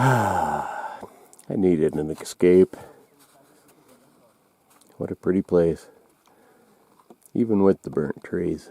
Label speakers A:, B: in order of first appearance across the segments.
A: I needed an escape. What a pretty place. Even with the burnt trees.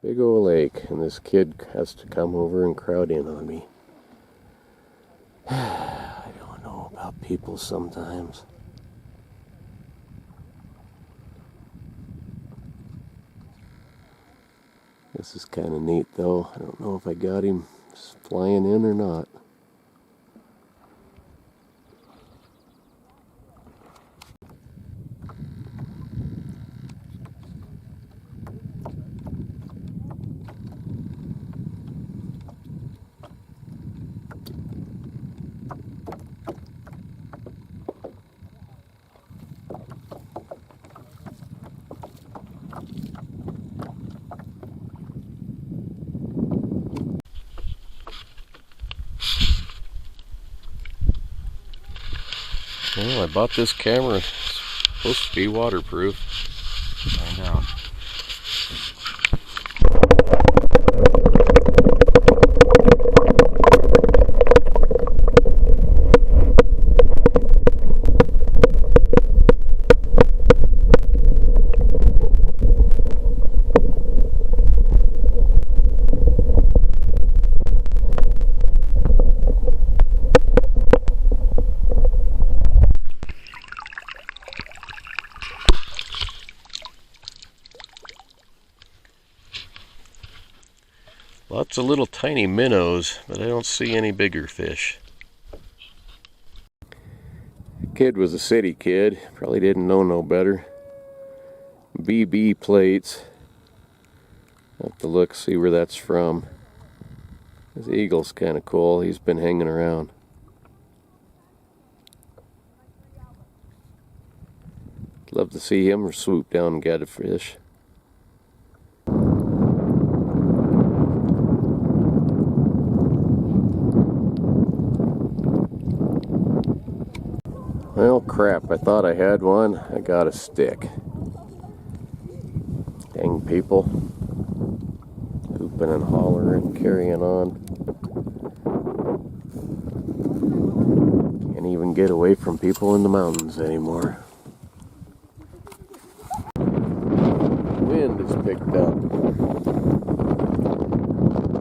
A: Big old lake, and this kid has to come over and crowd in on me. I don't know about people sometimes. This is kind of neat though. I don't know if I got him flying in or not. Well, I bought this camera. It's supposed to be waterproof. Find out. Lots of little tiny minnows, but I don't see any bigger fish. Kid was a city kid, probably didn't know no better. BB plates. I'll have to look, see where that's from. This eagle's kind of cool, he's been hanging around. Love to see him swoop down and get a fish. Well, crap, I thought I had one. I got a stick. Dang people. Hooping and hollering, carrying on. Can't even get away from people in the mountains anymore. Wind is picked up.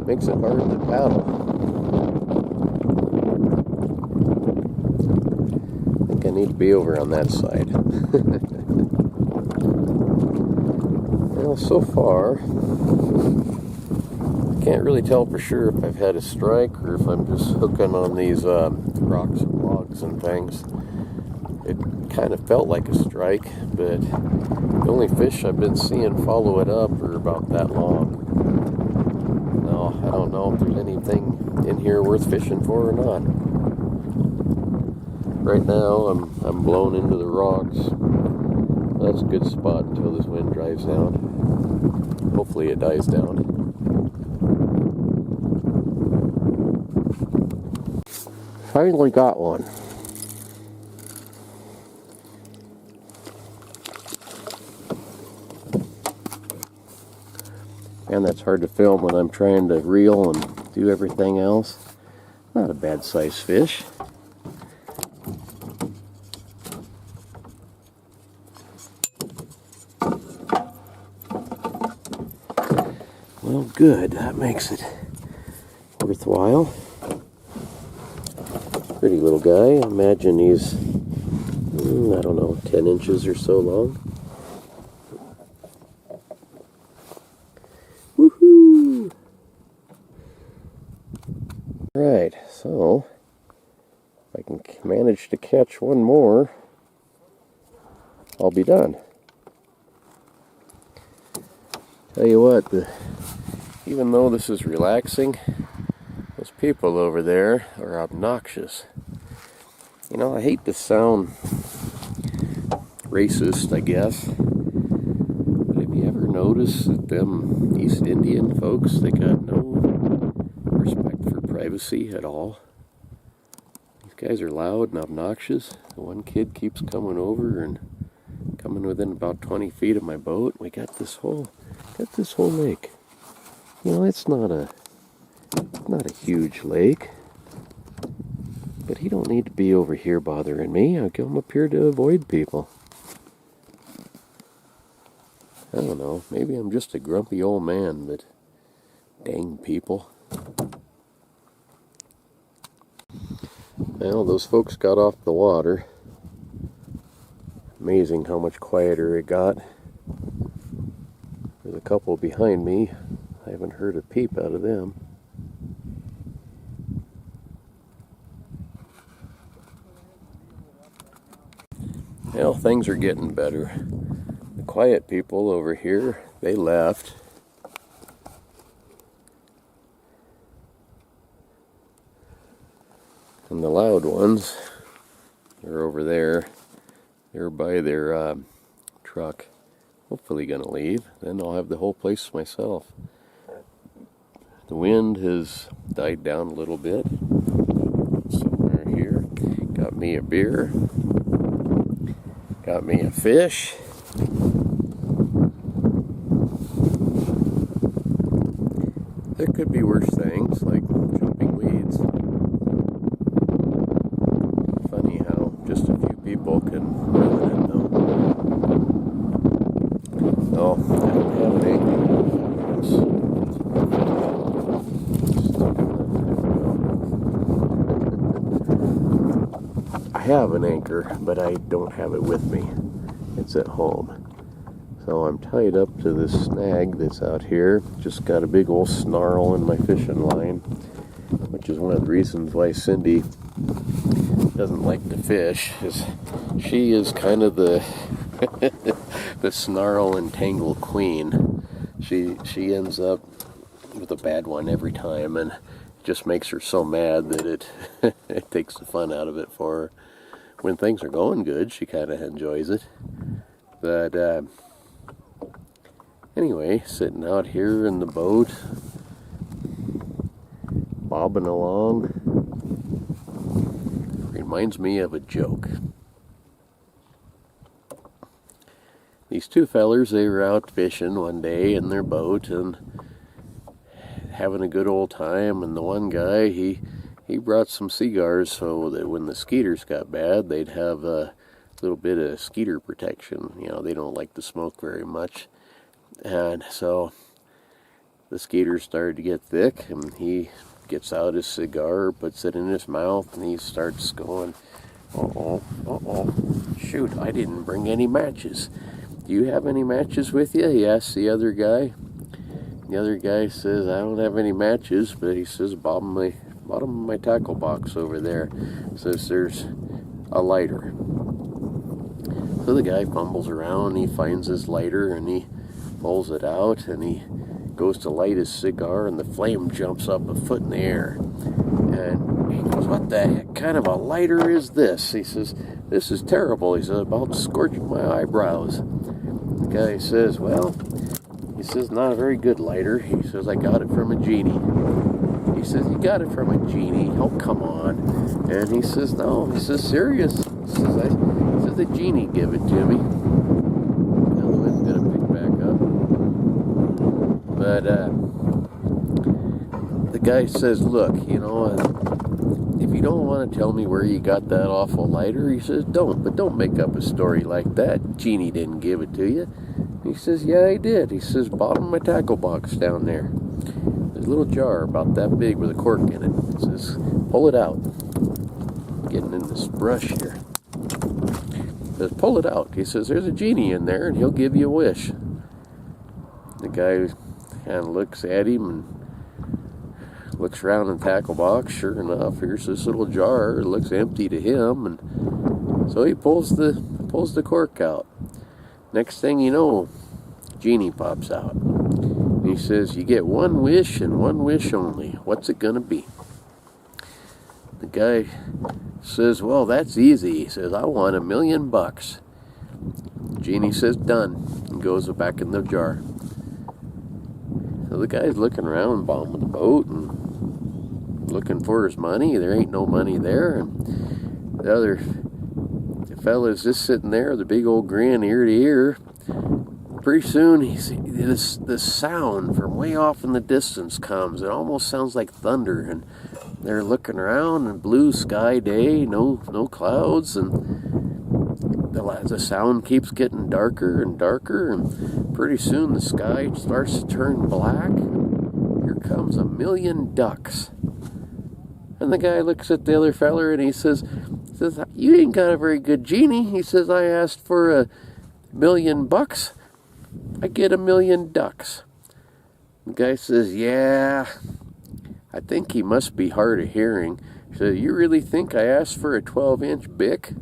A: Makes it hard to paddle. I need to be over on that side. Well, so far, I can't really tell for sure if I've had a strike or if I'm just hooking on these rocks and logs and things. It kind of felt like a strike, but the only fish I've been seeing follow it up are about that long. No, I don't know if there's anything in here worth fishing for or not. Right now, I'm blown into the rocks. That's a good spot until this wind drives down. Hopefully it dies down. Finally got one. And that's hard to film when I'm trying to reel and do everything else. Not a bad sized fish. Well, good. That makes it worthwhile. Pretty little guy. I imagine he's, I don't know, 10 inches or so long. Woohoo! Right, so if I can manage to catch one more, I'll be done. Tell you what, even though this is relaxing, those people over there are obnoxious. You know, I hate to sound racist, I guess, but have you ever noticed that them East Indian folks, they got no respect for privacy at all? These guys are loud and obnoxious. The one kid keeps coming over and coming within about 20 feet of my boat. We got this whole lake. You know, it's not a huge lake. But he don't need to be over here bothering me. I come up here to avoid people. I don't know. Maybe I'm just a grumpy old man, but dang people. Well, those folks got off the water. Amazing how much quieter it got. There's a couple behind me. I haven't heard a peep out of them. Well, things are getting better. The quiet people over here, they left. And the loud ones, they're over there. They're by their truck. Hopefully gonna leave. Then I'll have the whole place to myself. The wind has died down a little bit. Somewhere here. Got me a beer. Got me a fish. There could be worse things, like jumping weeds. Funny how just a few people can ruin it, though. Oh, I don't have an anchor. I have an anchor, but I don't have it with me. It's at home. So I'm tied up to this snag that's out here. Just got a big old snarl in my fishing line, which is one of the reasons why Cindy doesn't like to fish. She is kind of the the snarl and tangle queen. She ends up with a bad one every time, and it just makes her so mad that it takes the fun out of it for her. When things are going good, she kind of enjoys it. But anyway, sitting out here in the boat, bobbing along, reminds me of a joke. These two fellers, they were out fishing one day in their boat and having a good old time, and the one guy, he brought some cigars so that when the skeeters got bad, they'd have a little bit of skeeter protection. You know, they don't like to smoke very much. And so the skeeters started to get thick, and he gets out his cigar, puts it in his mouth, and he starts going, uh-oh, shoot, I didn't bring any matches. Do you have any matches with you? He asks the other guy. The other guy says, I don't have any matches, but he says, bottom of my tackle box over there. Says there's a lighter. So the guy fumbles around, he finds his lighter, and he pulls it out, and he goes to light his cigar, and the flame jumps up a foot in the air. And he goes, what the heck kind of a lighter is this? He says, this is terrible. He says, about scorching my eyebrows. The guy says, well, he says, not a very good lighter. He says, I got it from a genie. He says, you got it from a genie? Oh, come on. And he says, no. He says, serious? He says, the genie gave it to me. Now the wind's going to pick back up. But the guy says, look, you know, if you don't want to tell me where you got that awful lighter, he says, don't. But don't make up a story like that. Genie didn't give it to you. He says, yeah, he did. He says, bottom of my tackle box down there. There's a little jar about that big with a cork in it. He says, pull it out. Getting in this brush here. He says, pull it out. He says, there's a genie in there, and he'll give you a wish. The guy kind of looks at him and looks around in the tackle box. Sure enough, here's this little jar. It looks empty to him, and so he pulls the cork out. Next thing you know, genie pops out. He says, you get one wish and one wish only. What's it gonna be? The guy says, well, that's easy. He says, I want $1 million. Genie says, done, and goes back in the jar. So the guy's looking around, bombing the boat, and looking for his money. There ain't no money there. And the other fella's just sitting there with a big old grin ear to ear. pretty soon, this sound from way off in the distance comes. It almost sounds like thunder, and they're looking around, and blue sky day, no clouds, and the sound keeps getting darker and darker, and pretty soon the sky starts to turn black. Here comes a million ducks. And the guy looks at the other feller and he says, "You ain't got a very good genie." He says, "I asked for $1,000,000. I get 1,000,000 ducks." The guy says, "Yeah, I think he must be hard of hearing." He said, "You really think I asked for a 12-inch Bic?"